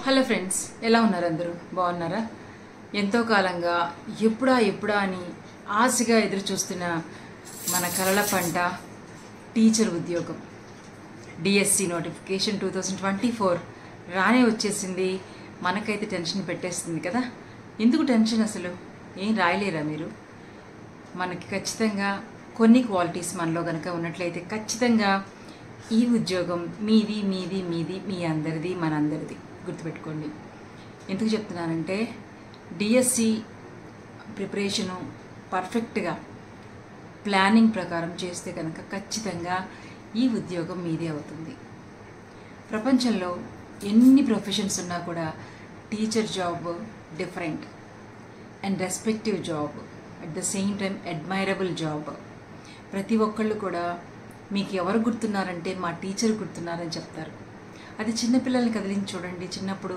Hello friends, ఎలా ఉన్నారు? అందరూ బాగున్నారా? ఎంతో కాలంగా ఎప్పుడా అని ఆశగా ఎదురు చూస్తున్న మన కలల పంట టీచర్ ఉద్యోగం డిఎస్సి నోటిఫికేషన్ 2024 రానే వచ్చేసింది. మనకైతే టెన్షన్ పెట్టేస్తుంది కదా. ఎందుకు టెన్షన్? అసలు ఏం రాయలేరా మీరు? మనకి ఖచ్చితంగా కొన్ని క్వాలిటీస్ మనలో కనుక ఉన్నట్లయితే ఖచ్చితంగా ఈ ఉద్యోగం మీది మీది మీది మీ అందరిది మనందరిది. గుర్తుపెట్టుకోండి. ఎందుకు చెప్తున్నానంటే డిఎస్సి ప్రిపరేషను పర్ఫెక్ట్గా ప్లానింగ్ ప్రకారం చేస్తే కనుక ఖచ్చితంగా ఈ ఉద్యోగం మీదే అవుతుంది. ప్రపంచంలో ఎన్ని ప్రొఫెషన్స్ ఉన్నా కూడా teacher job different and respective job, at the same time admirable job. ప్రతి ఒక్కళ్ళు కూడా మీకు ఎవరు గుర్తున్నారంటే మా టీచర్ గుర్తున్నారని చెప్తారు. అది చిన్నపిల్లల్ని కదిలించి చూడండి. చిన్నప్పుడు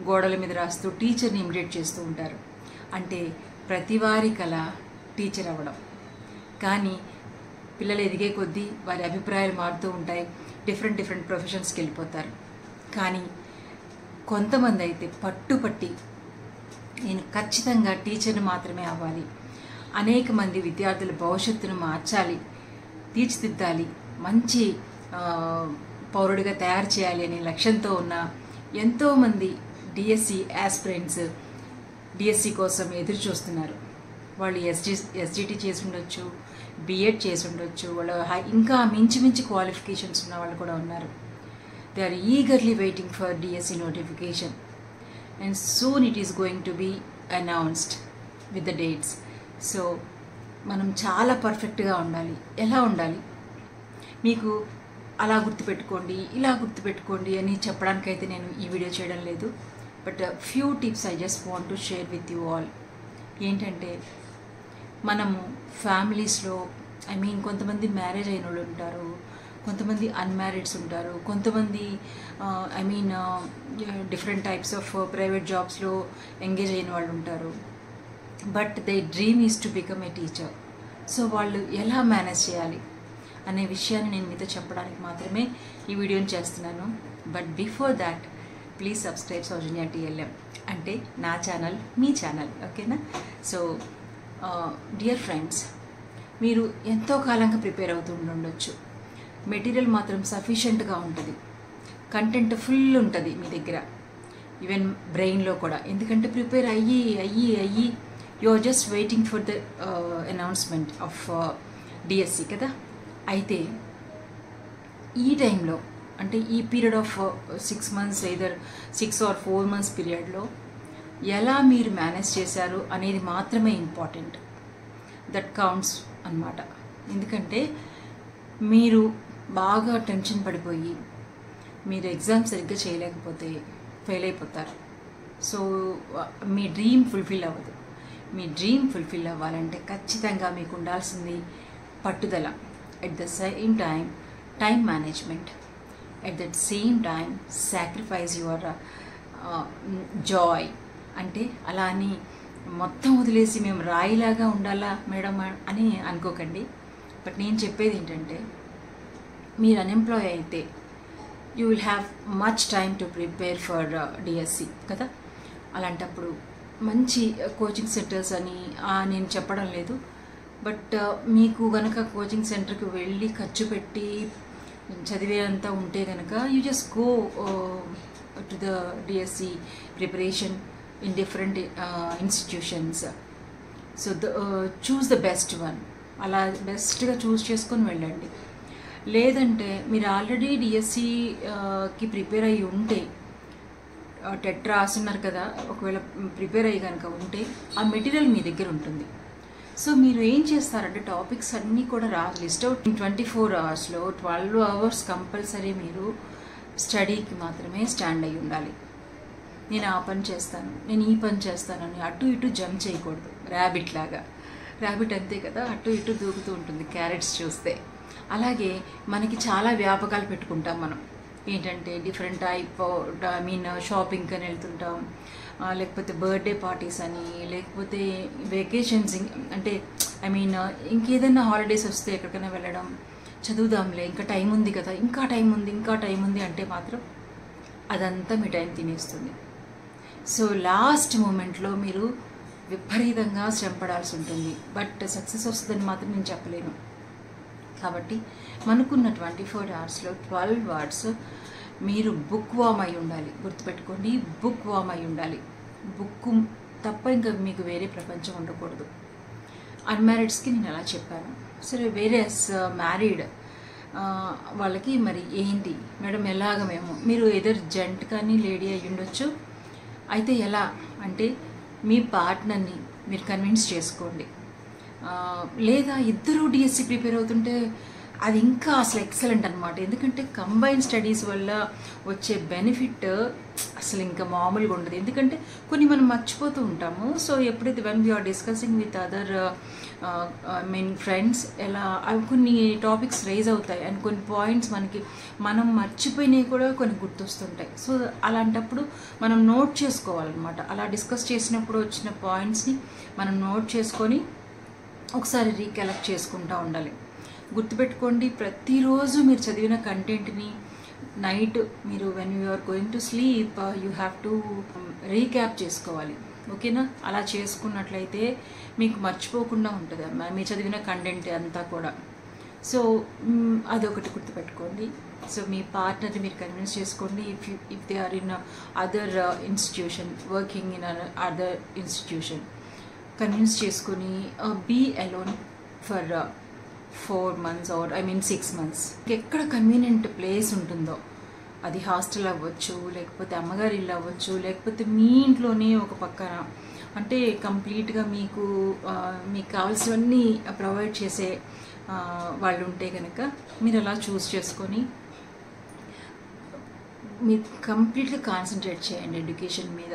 గోడల మీద రాస్తూ టీచర్ని ఇమిటేట్ చేస్తూ ఉంటారు. అంటే ప్రతి వారి కళ టీచర్ అవ్వడం. కానీ పిల్లలు ఎదిగే కొద్దీ వారి అభిప్రాయాలు మారుతూ ఉంటాయి. డిఫరెంట్ ప్రొఫెషన్స్కి వెళ్ళిపోతారు. కానీ కొంతమంది అయితే పట్టుపట్టి నేను ఖచ్చితంగా టీచర్ని మాత్రమే అవ్వాలి, అనేక మంది విద్యార్థుల భవిష్యత్తును మార్చాలి, తీర్చిదిద్దాలి, మంచి పౌరుడిగా తయారు చేయాలి అనే లక్ష్యంతో ఉన్న ఎంతోమంది డిఎస్సి యాస్పిరెంట్స్ డిఎస్సి కోసం ఎదురు చూస్తున్నారు. వాళ్ళు ఎస్జిటి చేసి ఉండొచ్చు, బిఎడ్ చేసి ఉండొచ్చు, వాళ్ళు ఇంకా మించి క్వాలిఫికేషన్స్ ఉన్న వాళ్ళు కూడా ఉన్నారు. They are eagerly waiting for DSC notification and soon it is going to be announced with the dates. So మనం చాలా పర్ఫెక్ట్గా ఉండాలి. ఎలా ఉండాలి? మీకు అలా గుర్తుపెట్టుకోండి, ఇలా గుర్తుపెట్టుకోండి అని చెప్పడానికైతే నేను ఈ వీడియో చేయడం లేదు. But few tips I just want to share with you all. ఏంటంటే మనము ఫ్యామిలీస్లో కొంతమంది మ్యారేజ్ అయిన వాళ్ళు ఉంటారు, కొంతమంది అన్మ్యారీడ్స్ ఉంటారు, కొంతమంది డిఫరెంట్ టైప్స్ ఆఫ్ ప్రైవేట్ జాబ్స్లో ఎంగేజ్ అయిన వాళ్ళు ఉంటారు. But they dream is to become a teacher. So వాళ్ళు ఎలా మేనేజ్ చేయాలి అనే విషయాన్ని నేను మీతో చెప్పడానికి మాత్రమే ఈ వీడియోని చేస్తున్నాను. But before that please subscribe Soujanya TLM, అంటే నా ఛానల్ మీ ఛానల్, ఓకేనా? సో డియర్ ఫ్రెండ్స్, మీరు ఎంతో కాలంగా ప్రిపేర్ అవుతూ ఉండొచ్చు. మెటీరియల్ మాత్రం సఫిషియెంట్గా ఉంటుంది, కంటెంట్ ఫుల్ ఉంటుంది మీ దగ్గర, ఈవెన్ బ్రెయిన్లో కూడా. ఎందుకంటే ప్రిపేర్ అయ్యి you are just waiting for the announcement of DSC కదా. అయితే ఈ టైంలో, అంటే ఈ period of 6 months, either 6 or 4 months పీరియడ్లో ఎలా మీరు మేనేజ్ చేశారు అనేది మాత్రమే ఇంపార్టెంట్. దట్ కౌంట్స్ అన్నమాట. ఎందుకంటే మీరు బాగా టెన్షన్ పడిపోయి మీరు ఎగ్జామ్ సరిగ్గా చేయలేకపోతే ఫెయిల్ అయిపోతారు. సో మీ డ్రీమ్ ఫుల్ఫిల్ అవ్వదు. మీ డ్రీమ్ ఫుల్ఫిల్ అవ్వాలంటే ఖచ్చితంగా మీకు ఉండాల్సింది పట్టుదల, at the same time time management, at that same time sacrifice your joy. అంటే అలా అని మొత్తం వదిలేసి మేము రాయిలాగా ఉండాలా మేడం అని అనుకోకండి. బట్ నేను చెప్పేది ఏంటంటే మీరు అన్ఎంప్లాయ్ అయితే you will have much time to prepare for DSC కదా. అలాంటప్పుడు మంచి కోచింగ్ సెంటర్స్ అని నేను చెప్పడం లేదు. బట్ మీకు కనుక కోచింగ్ సెంటర్కి వెళ్ళి ఖర్చు పెట్టి చదివేంత ఉంటే కనుక you just go to the DSC preparation in different institutions. So choose the best one. అలా బెస్ట్గా చూస్ చేసుకొని వెళ్ళండి. లేదంటే మీరు ఆల్రెడీ డిఎస్సికి ప్రిపేర్ అయ్యి ఉంటే, టెట్ రాస్తున్నారు కదా, ఒకవేళ ప్రిపేర్ అయ్యి కనుక ఉంటే ఆ మెటీరియల్ మీ దగ్గర ఉంటుంది. సో మీరు ఏం చేస్తారంటే టాపిక్స్ అన్నీ కూడా list out 24 hours, 12 hours compulsory మీరు స్టడీకి మాత్రమే స్టాండ్ అయ్యి ఉండాలి. నేను ఆ పని చేస్తాను, నేను ఈ పని చేస్తానని అటు ఇటు జంప్ చేయకూడదు. ర్యాబిట్ లాగా. ర్యాబిట్ అంతే కదా, అటు ఇటు దూకుతూ ఉంటుంది క్యారెట్స్ చూస్తే. అలాగే మనకి చాలా వ్యాపకాలు పెట్టుకుంటాం మనం. ఏంటంటే డిఫరెంట్ టైప్ షాపింగ్ అని వెళ్తుంటాం, లేకపోతే బర్త్డే పార్టీస్ అని, లేకపోతే వెకేషన్స్, అంటే ఇంకేదైనా హాలిడేస్ వస్తే ఎక్కడికైనా వెళ్ళడం, చదువుదాంలే ఇంకా టైం ఉంది కదా, ఇంకా టైం ఉంది అంటే మాత్రం అదంతా మీ టైం తినేస్తుంది. సో లాస్ట్ మూమెంట్లో మీరు విపరీతంగా శ్రమ పడాల్సి ఉంటుంది. బట్ సక్సెస్ వస్తుందని మాత్రం నేను చెప్పలేను. కాబట్టి మనకున్న 24 అవర్స్లో 12 అవర్స్ మీరు బుక్ వామ్ అయి ఉండాలి. గుర్తుపెట్టుకోండి, బుక్ వామ్ అయి ఉండాలి. బుక్ తప్ప ఇంకా మీకు వేరే ప్రపంచం ఉండకూడదు. అన్మ్యారీడ్స్కి నేను అలా చెప్పాను. సరే, వేరే మ్యారీడ్ వాళ్ళకి మరి ఏంటి మేడం, ఎలాగ మీరు ఎదర్ జెంట్ కానీ లేడీ అయ్యి ఉండొచ్చు. అయితే ఎలా అంటే మీ పార్ట్నర్ని మీరు కన్విన్స్ చేసుకోండి. లేదా ఇద్దరు డిఎస్సి ప్రిపేర్ అవుతుంటే అది ఇంకా అసలు ఎక్సలెంట్ అనమాట. ఎందుకంటే కంబైన్ స్టడీస్ వల్ల వచ్చే బెనిఫిట్ అసలు ఇంకా మామూలుగా ఉండదు. ఎందుకంటే కొన్ని మనం మర్చిపోతూ ఉంటాము. సో ఎప్పుడైతే when we are discussing with other friends ఎలా కొన్ని టాపిక్స్ రైజ్ అవుతాయి అండ్ కొన్ని పాయింట్స్ మనం మర్చిపోయినవి కూడా కొన్ని గుర్తొస్తుంటాయి. సో అలాంటప్పుడు మనం నోట్ చేసుకోవాలన్నమాట. అలా డిస్కస్ చేసినప్పుడు వచ్చిన పాయింట్స్ని మనం నోట్ చేసుకొని ఒకసారి రీకలెక్ట్ చేసుకుంటూ ఉండాలి. గుర్తుపెట్టుకోండి, ప్రతిరోజు మీరు చదివిన కంటెంట్ని నైట్ మీరు when you are going to sleep you have to recap చేసుకోవాలి. ఓకేనా? అలా చేసుకున్నట్లయితే మీకు మర్చిపోకుండా ఉంటుంది మీరు చదివిన కంటెంట్ అంతా కూడా. సో అదొకటి గుర్తుపెట్టుకోండి. సో మీ పార్ట్నర్ని మీరు కన్విన్స్ చేసుకోండి. If they are in other institution, working in other institution, convince చేసుకుని be alone for 4 months or 6 months. ఎక్కడ కన్వీనియంట్ ప్లేస్ ఉంటుందో, అది హాస్టల్ అవ్వచ్చు, లేకపోతే అమ్మగారి ఇల్లు అవ్వచ్చు, లేకపోతే మీ ఇంట్లోనే ఒక పక్కన, అంటే కంప్లీట్గా మీకు కావాల్సినవన్నీ ప్రొవైడ్ చేసే వాళ్ళు ఉంటే కనుక మీరు అలా చూస్ చేసుకొని మీరు కంప్లీట్గా కాన్సన్ట్రేట్ చేయండి ఎడ్యుకేషన్ మీద.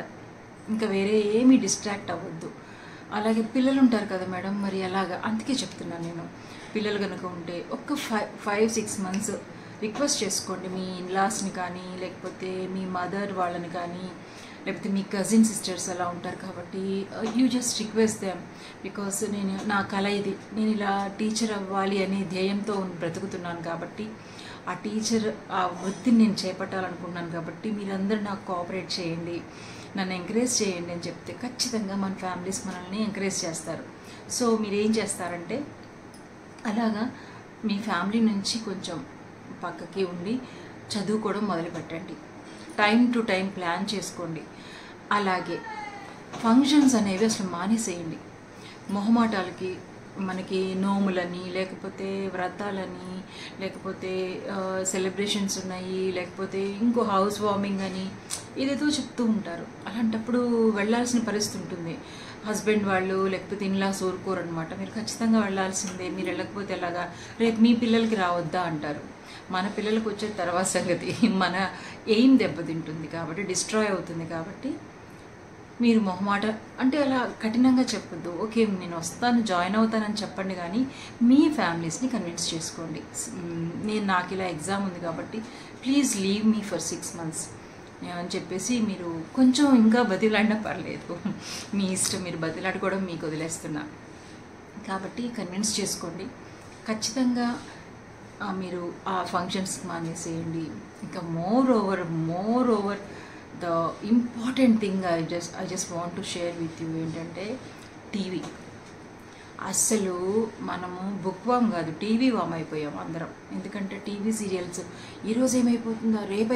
ఇంకా వేరే ఏమీ డిస్ట్రాక్ట్ అవ్వద్దు. అలాగే పిల్లలు ఉంటారు కదా మేడం, మరి అలాగా అందుకే చెప్తున్నాను నేను. పిల్లలు కనుక ఉంటే ఒక 5-6 months రిక్వెస్ట్ చేసుకోండి మీ ఇన్లాస్ని కానీ, లేకపోతే మీ మదర్ వాళ్ళని కానీ, లేకపోతే మీ కజిన్ సిస్టర్స్ అలా ఉంటారు కాబట్టి you just request them. Because నా కళ ఇది, నేను ఇలా టీచర్ అవ్వాలి అనే ధ్యేయంతో బ్రతుకుతున్నాను కాబట్టి, ఆ వృత్తిని నేను చేపట్టాలనుకుంటున్నాను కాబట్టి మీరందరూ నాకు కోఆపరేట్ చేయండి, నన్ను ఎంకరేజ్ చేయండి అని చెప్తే ఖచ్చితంగా మన ఫ్యామిలీస్ మనల్ని ఎంకరేజ్ చేస్తారు. సో మీరేం చేస్తారంటే అలాగా మీ ఫ్యామిలీ నుంచి కొంచెం పక్కకి ఉండి చదువుకోవడం మొదలుపెట్టండి. టైం టు టైం ప్లాన్ చేసుకోండి. అలాగే ఫంక్షన్స్ అనేవి అసలు మానేసేయండి. మొహమాటాలకి మనకి నోములని, లేకపోతే వ్రతాలని, లేకపోతే సెలబ్రేషన్స్ ఉన్నాయి, లేకపోతే ఇంకో హౌస్ వార్మింగ్ అని ఏదేదో చెప్తూ ఉంటారు. అలాంటప్పుడు వెళ్ళాల్సిన పరిస్థితి ఉంటుంది. హస్బెండ్ వాళ్ళు లేకపోతే ఇన్లాస్ ఊరుకోరు అనమాట. మీరు ఖచ్చితంగా వెళ్ళాల్సిందే, మీరు వెళ్ళకపోతే ఎలాగా, రేపు మీ పిల్లలకి రావద్దా అంటారు. మన పిల్లలకు వచ్చే తర్వాత సంగతి మన ఎయిమ్ దెబ్బతింటుంది కాబట్టి, డిస్ట్రాయ్ అవుతుంది కాబట్టి మీరు మొహమాట అంటే అలా కఠినంగా చెప్పొద్దు. ఓకే నేను వస్తాను, జాయిన్ అవుతానని చెప్పండి, కానీ మీ ఫ్యామిలీస్ని కన్విన్స్ చేసుకోండి. నాకు ఇలా ఎగ్జామ్ ఉంది కాబట్టి please leave me for 6 months అని చెప్పేసి మీరు కొంచెం ఇంకా బతిలాడినా పర్లేదు, మీ ఇష్టం, మీరు బతిలాడుకోవడం మీకు వదిలేస్తున్నా. కాబట్టి కన్విన్స్ చేసుకోండి. ఖచ్చితంగా మీరు ఆ ఫంక్షన్స్కి మానేసేయండి. ఇంకా more over the important thing I just want to share with you ఏంటంటే టీవీ. అస్సలు మనము బుక్ వామ్ కాదు, టీవీ వామ్ అయిపోయాం అందరం. ఎందుకంటే టీవీ సీరియల్స్ ఈరోజు ఏమైపోతుందా, రేపు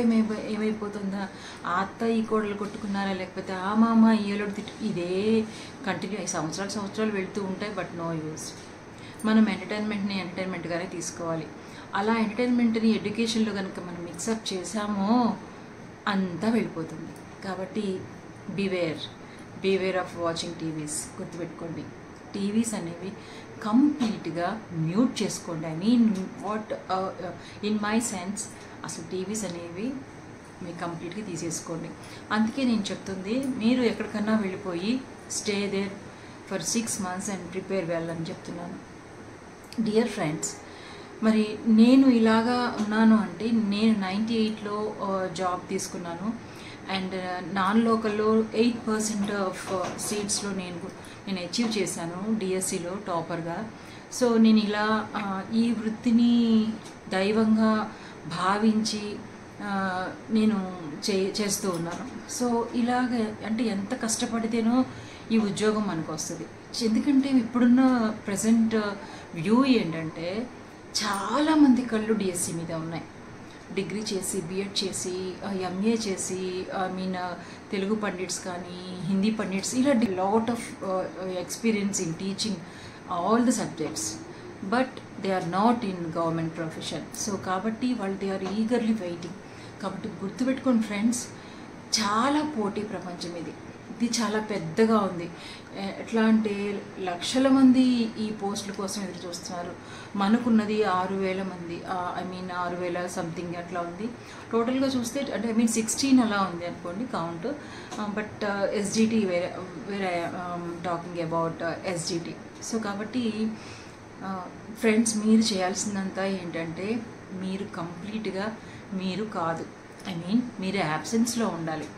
ఏమైపోతుందా, ఆ అత్త ఈ కోడలు కొట్టుకున్నారా, లేకపోతే ఆ మామ ఈ ఏలోడు ఇదే కంటిన్యూ అయ్యి సంవత్సరాలు వెళ్తూ ఉంటాయి. But no use. మనం ఎంటర్టైన్మెంట్గానే తీసుకోవాలి. అలా ఎంటర్టైన్మెంట్ని ఎడ్యుకేషన్లో కనుక మనం మిక్సప్ చేసామో అంతా వెళ్ళిపోతుంది. కాబట్టి బీవేర్ ఆఫ్ వాచింగ్ టీవీస్. గుర్తుపెట్టుకోండి, టీవీస్ అనేవి కంప్లీట్గా మ్యూట్ చేసుకోండి. ఇన్ మై సెన్స్ అసలు టీవీస్ అనేవి మీరు కంప్లీట్గా తీసేసుకోండి. అందుకే నేను చెప్తుంది, మీరు ఎక్కడికన్నా వెళ్ళిపోయి stay there for 6 months and prepare వెళ్ళని చెప్తున్నాను. డియర్ ఫ్రెండ్స్, మరి నేను ఇలాగా ఉన్నాను అంటే నేను 98లో జాబ్ తీసుకున్నాను అండ్ నాన్ లోకల్లో 8% ఆఫ్ సీట్స్లో నేను అచీవ్ చేశాను డిఎస్సిలో టాపర్గా. సో నేను ఇలా ఈ వృత్తిని దైవంగా భావించి నేను చేస్తూ ఉన్నాను. సో ఇలాగ అంటే ఎంత కష్టపడితేనో ఈ ఉద్యోగం మనకు వస్తుంది. ఎందుకంటే ఇప్పుడున్న ప్రజెంట్ వ్యూ ఏంటంటే చాలామంది కళ్ళు డిఎస్సి మీద ఉన్నాయి. డిగ్రీ చేసి, బిఎడ్ చేసి, ఎంఏ చేసి, తెలుగు పండిట్స్ కానీ, హిందీ పండిట్స్, ఇలా lot of experience in teaching all the subjects, but they are not in government profession. So కాబట్టి వాళ్ళు దే ఆర్ ఈగర్లీ వెయిటింగ్. కాబట్టి గుర్తుపెట్టుకోండి ఫ్రెండ్స్, చాలా పోటీ ప్రపంచం ఇది చాలా పెద్దగా ఉంది. ఎట్లా అంటే లక్షల మంది ఈ పోస్టుల కోసం ఎదురు చూస్తున్నారు. మనకున్నది 6,000 మంది, 6,000 సంథింగ్ అట్లా ఉంది. టోటల్గా చూస్తే అంటే 16 అలా ఉంది అనుకోండి కౌంట్. బట్ ఎస్జిటి వేరే టాకింగ్ అబౌట్ ఎస్జిటి. సో కాబట్టి ఫ్రెండ్స్, మీరు చేయాల్సిందంతా ఏంటంటే మీరు కంప్లీట్గా మీరు కాదు, మీరు యాబ్సెన్స్లో ఉండాలి.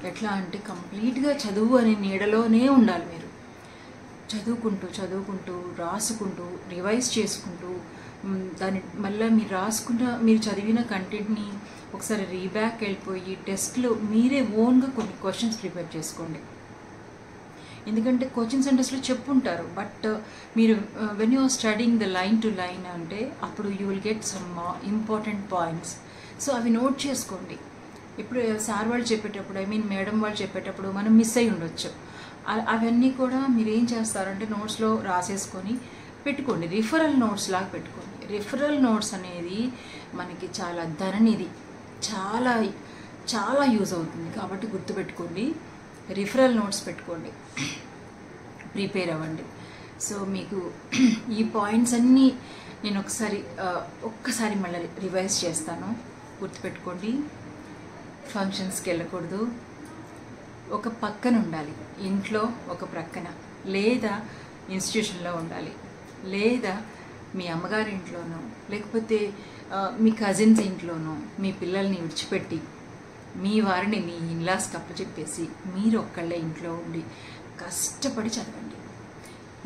ఎట్లా అంటే కంప్లీట్గా చదువు అనే నీడలోనే ఉండాలి. మీరు చదువుకుంటూ రాసుకుంటూ రివైజ్ చేసుకుంటూ దాన్ని మళ్ళీ మీరు చదివిన కంటెంట్ని ఒకసారి రీబ్యాక్ వెళ్ళిపోయి టెస్ట్లో మీరే ఓన్గా కొన్ని క్వశ్చన్స్ ప్రిపేర్ చేసుకోండి. ఎందుకంటే కోచింగ్ సెంటర్స్లో చెప్పుంటారు, బట్ మీరు when you are studying the line to line అంటే అప్పుడు you will get some important points. So అవి నోట్ చేసుకోండి. ఇప్పుడు సార్ వాళ్ళు చెప్పేటప్పుడు మేడం వాళ్ళు చెప్పేటప్పుడు మనం మిస్ అయి ఉండొచ్చు. అవన్నీ కూడా మీరు ఏం చేస్తారంటే నోట్స్లో రాసేసుకొని పెట్టుకోండి. రిఫరల్ నోట్స్ లాగా పెట్టుకోండి. రిఫరల్ నోట్స్ అనేది మనకి చాలా ధననిధి, చాలా చాలా యూజ్ అవుతుంది. కాబట్టి గుర్తుపెట్టుకోండి, రిఫరల్ నోట్స్ పెట్టుకోండి, ప్రిపేర్ అవ్వండి. సో మీకు ఈ పాయింట్స్ అన్నీ నేను ఒక్కసారి మళ్ళీ రివైజ్ చేస్తాను. గుర్తుపెట్టుకోండి, ఫంక్షన్స్కి వెళ్ళకూడదు, ఒక పక్కన ఉండాలి, ఇంట్లో ఒక ప్రక్కన, లేదా ఇన్స్టిట్యూషన్లో ఉండాలి, లేదా మీ అమ్మగారి ఇంట్లోనో లేకపోతే మీ కజిన్స్ ఇంట్లోనో మీ పిల్లల్ని విడిచిపెట్టి మీ వారిని మీ ఇన్లాస్కి అప్పచెప్పేసి మీరు ఒక్కళ్ళే ఇంట్లో ఉండి కష్టపడి చదవండి.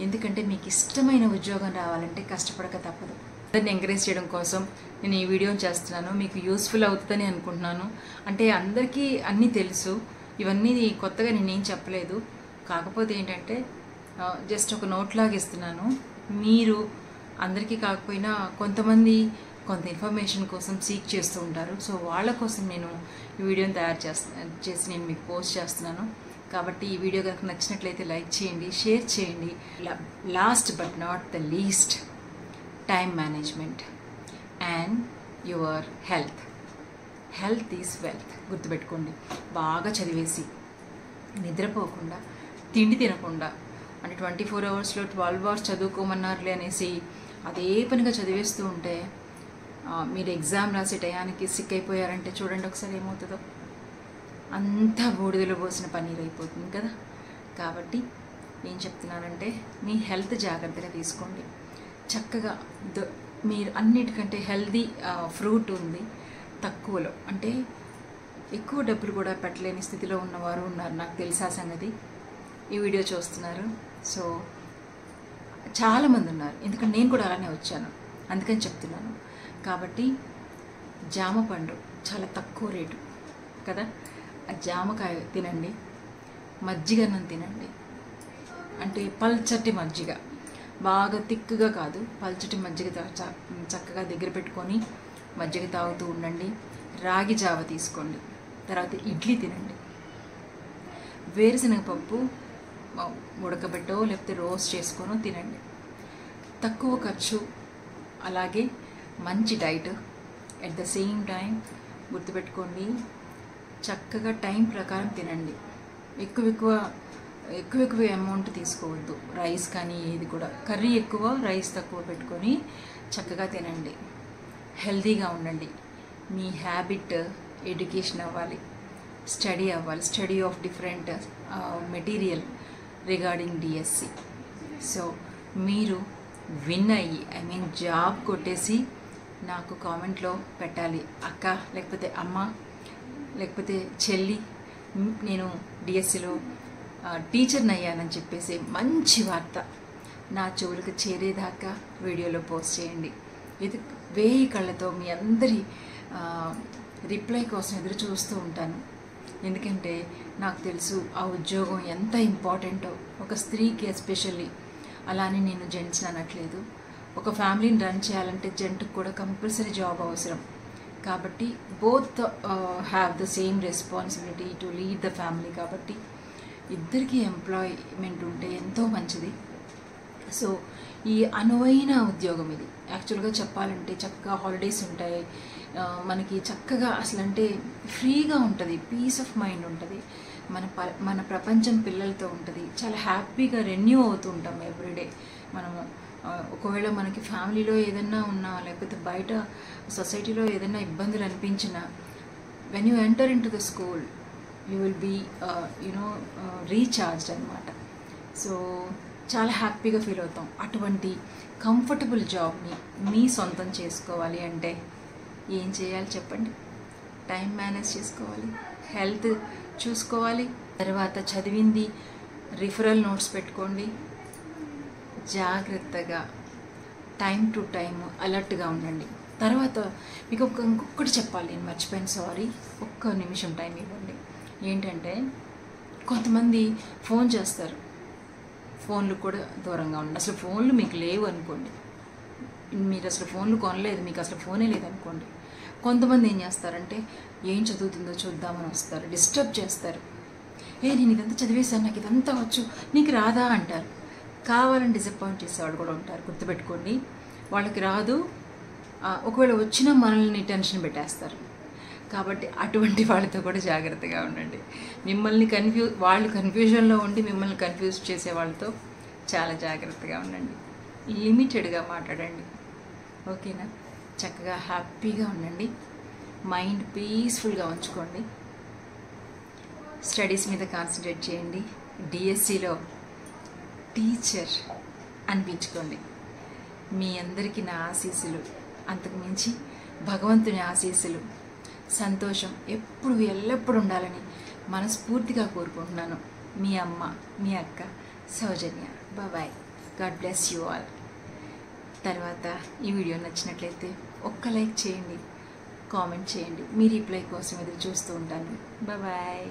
ఎందుకంటే మీకు ఇష్టమైన ఉద్యోగం రావాలంటే కష్టపడక తప్పదు. దాన్ని ఎంకరేజ్ చేయడం కోసం నేను ఈ వీడియో చేస్తున్నాను. మీకు యూస్ఫుల్ అవుతుందని అనుకుంటున్నాను. అంటే అందరికీ అన్నీ తెలుసు, ఇవన్నీ కొత్తగా నేనేం చెప్పలేదు. కాకపోతే ఏంటంటే జస్ట్ ఒక నోట్ లాగా ఇస్తున్నాను. మీరు అందరికీ కాకపోయినా కొంతమంది కొంత ఇన్ఫర్మేషన్ కోసం సీక్ చేస్తూ ఉంటారు. సో వాళ్ళ కోసం నేను ఈ వీడియోని తయారు చేసి నేను మీకు పోస్ట్ చేస్తున్నాను. కాబట్టి ఈ వీడియో కనుక నచ్చినట్లయితే లైక్ చేయండి, షేర్ చేయండి. Last but not the least, time management and your health is wealth. గుర్తుపెట్టుకోండి, బాగా చదివేసి నిద్రపోకుండా తిండి తినకుండా అంటే 24 అవర్స్లో 12 అవర్స్ చదువుకోమన్నారులే అనేసి అదే పనిగా చదివేస్తూ ఉంటే మీరు ఎగ్జామ్ రాసే టయానికి సిక్ అయిపోయారంటే చూడండి ఒకసారి ఏమవుతుందో. అంతా బూడిదలో పోసిన పన్నీర్ అయిపోతుంది కదా. కాబట్టి ఏం చెప్తున్నానంటే మీ హెల్త్ జాగ్రత్తగా తీసుకోండి. చక్కగా మీరు అన్నిటికంటే హెల్దీ ఫ్రూట్ ఉంది తక్కువలో, అంటే ఎక్కువ డబ్బులు కూడా పెట్టలేని స్థితిలో ఉన్నవారు ఉన్నారు, నాకు తెలిసా సంగతి. ఈ వీడియో చూస్తున్నారు, సో చాలామంది ఉన్నారు. ఎందుకంటే నేను కూడా అలానే వచ్చాను, అందుకని చెప్తున్నాను. కాబట్టి జామ పండు చాలా తక్కువ రేటు కదా, ఆ జామకాయ తినండి, మజ్జిగన్నం తినండి. అంటే పల్చటి మజ్జిగ, బాగా తిక్కుగా కాదు, పల్చటి మజ్జిగ చక్కగా దగ్గర పెట్టుకొని మజ్జిగ తాగుతూ ఉండండి. రాగి జావ తీసుకోండి. తర్వాత ఇడ్లీ తినండి. వేరుశనగ పప్పు ఉడకబెట్టో లేకపోతే రోస్ట్ చేసుకొనో తినండి. తక్కువ ఖర్చు, అలాగే మంచి diet. At the same time గుర్తుపెట్టుకోండి, చక్కగా టైం ప్రకారం తినండి. ఎక్కువ అమౌంట్ తీసుకోవద్దు. రైస్ కానీ ఏది కూడా, కర్రీ ఎక్కువ రైస్ తక్కువ పెట్టుకొని చక్కగా తినండి. హెల్తీగా ఉండండి. మీ హ్యాబిట్ ఎడ్యుకేషన్ అవ్వాలి, స్టడీ అవ్వాలి, study of different material regarding DSC. So మీరు విన్ అయ్యి జాబ్ కొట్టేసి నాకు కామెంట్లో పెట్టాలి, అక్క లేకపోతే అమ్మ లేకపోతే చెల్లి నేను డిఎస్సిలో టీచర్ని అయ్యానని చెప్పేసి మంచి వార్త నా చెవులకు చేరేదాకా వీడియోలో పోస్ట్ చేయండి. ఇది 1000 కళ్ళతో మీ అందరి రిప్లై కోసం ఎదురు చూస్తూ ఉంటాను. ఎందుకంటే నాకు తెలుసు ఆ ఉద్యోగం ఎంత ఇంపార్టెంటో ఒక స్త్రీకి ఎస్పెషల్లీ. అలా అని నేను జెంట్స్ని అనట్లేదు. ఒక ఫ్యామిలీని రన్ చేయాలంటే జెంట్కి కూడా కంపల్సరీ జాబ్ అవసరం. కాబట్టి both have the same responsibility to lead the family. కాబట్టి ఇద్దరికీ ఎంప్లాయ్మెంట్ ఉంటే ఎంతో మంచిది. సో ఈ అనువైన ఉద్యోగం ఇది. యాక్చువల్గా చెప్పాలంటే చక్కగా హాలిడేస్ ఉంటాయి, మనకి చక్కగా అసలంటే ఫ్రీగా ఉంటుంది, పీస్ ఆఫ్ మైండ్ ఉంటుంది, మన ప్రపంచం పిల్లలతో ఉంటుంది, చాలా హ్యాపీగా రెన్యూ అవుతూ ఉంటాం ఎవ్రీడే. మనము ఒకవేళ మనకి ఫ్యామిలీలో ఏదైనా ఉన్నా లేకపోతే బయట సొసైటీలో ఏదైనా ఇబ్బందులు అనిపించినా when you enter in to the school you will be recharged అనమాట. సో చాలా హ్యాపీగా ఫీల్ అవుతాం. అటువంటి కంఫర్టబుల్ జాబ్ని మీ సొంతం చేసుకోవాలి అంటే ఏం చేయాలి చెప్పండి? టైం మేనేజ్ చేసుకోవాలి, హెల్త్ చూసుకోవాలి, తర్వాత చదివింది రిఫరల్ నోట్స్ పెట్టుకోండి, జాగ్రత్తగా టైం టు టైం అలర్ట్గా ఉండండి. తర్వాత మీకు ఇంకొకటి చెప్పాలి, నేను మర్చిపోయాను, సారీ. ఒక్క నిమిషం టైం ఇవ్వండి. ఏంటంటే కొంతమంది ఫోన్ చేస్తారు, ఫోన్లు కూడా దూరంగా ఉండండి. అసలు ఫోన్లు మీకు లేవు అనుకోండి, మీరు అసలు ఫోన్లు కొనలేదు, మీకు అసలు ఫోనే లేదనుకోండి. కొంతమంది ఏం చేస్తారంటే ఏం చదువుతుందో చూద్దామని వస్తారు, డిస్టర్బ్ చేస్తారు. నేను ఇదంతా చదివేశాను, నాకు ఇదంతా వచ్చు, నీకు రాదా అంటారు. కావాలని డిసప్పాయింట్ చేసేవాళ్ళు కూడా ఉంటారు. గుర్తుపెట్టుకోండి, వాళ్ళకి రాదు, ఒకవేళ వచ్చినా మనల్ని టెన్షన్ పెట్టేస్తారు. కాబట్టి అటువంటి వాళ్ళతో కూడా జాగ్రత్తగా ఉండండి. మిమ్మల్ని వాళ్ళు కన్ఫ్యూజన్లో ఉండి మిమ్మల్ని కన్ఫ్యూజ్ చేసే వాళ్ళతో చాలా జాగ్రత్తగా ఉండండి. లిమిటెడ్గా మాట్లాడండి, ఓకేనా? చక్కగా హ్యాపీగా ఉండండి, మైండ్ పీస్ఫుల్గా ఉంచుకోండి, స్టడీస్ మీద కాన్సన్ట్రేట్ చేయండి, డిఎస్సిలో టీచర్ అనిపించుకోండి. మీ అందరికీ నా ఆశీస్సులు, అంతకుమించి భగవంతుని ఆశీస్సులు, సంతోషం ఎప్పుడు ఎల్లప్పుడూ ఉండాలని మనస్ఫూర్తిగా కోరుకుంటున్నాను. మీ అమ్మ, మీ అక్క Soujanya. Bye, God bless you all. తర్వాత ఈ వీడియో నచ్చినట్లయితే ఒక్క లైక్ చేయండి, కామెంట్ చేయండి. మీ రిప్లై కోసం ఎదురు చూస్తూ ఉంటాను. బాయ్.